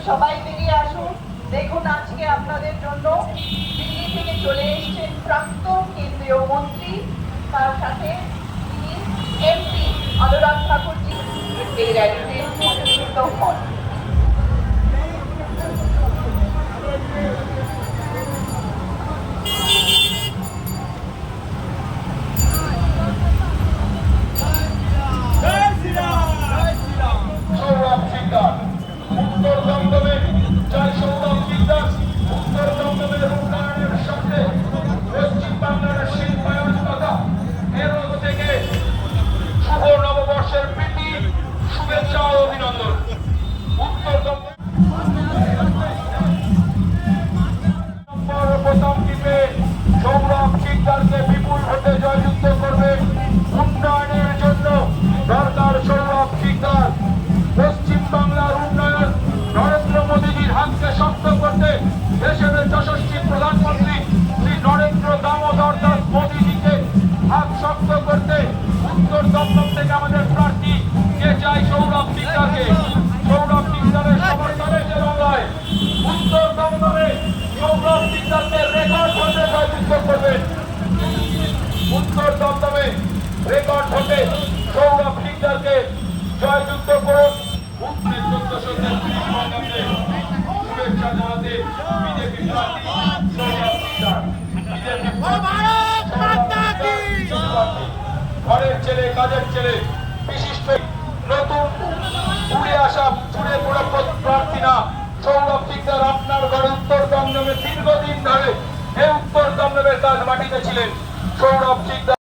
সবাই বেরিয়ে আসুন। দেখুন আজকে আপনাদের জন্য দিল্লি থেকে চলে এসেছেন প্রাক্তন কেন্দ্রীয় মন্ত্রী, তার সাথে তিনি এমপি অনুরাগ ঠাকুরজি এই র্যালিতে উপস্থিত হন। বিপুল ভোটে জয়যুক্ত করবে। উন্নয়নের জন্য দরকার সৌরভ শিকদার। পশ্চিম বাংলার উন্নয়ন নরেন্দ্র মোদীজির হাতকে শক্ত করতে দেশের যশস্বী প্রধানমন্ত্রী শ্রী নরেন্দ্র দামোদর দাস মোদীজিকে হাত শক্ত করতে উত্তর দমদম থেকে আমাদের প্রার্থী কে চাই সৌরভ শিকদারকে। সৌরভ শিকদারের সমর্থনে যে বাংলায় উত্তর দমদমে সৌরভ শিকদারকে রেকর্ড ভোটে জয়যুক্ত করবেন। উত্তর দমদমে রেকর্ড ভোটে সৌরভ শিকদারকে জয়যুক্ত করুন। উত্তরে 1433 শুভেচ্ছা জানাতে বিজেপি প্রার্থী সৌরভ শিকদার। ঘরের ছেলে, কাজের ছেলে, বিশিষ্ট নতুন উড়ে আসা ছুড়ে পড়া প্রার্থী না সৌরভ শিকদার। আপনার ঘরে উত্তর দমদমে দীর্ঘদিন ধরে এই উত্তর দমদমের কাজ মাটিতে ছিলেন সৌরভ শিকদার।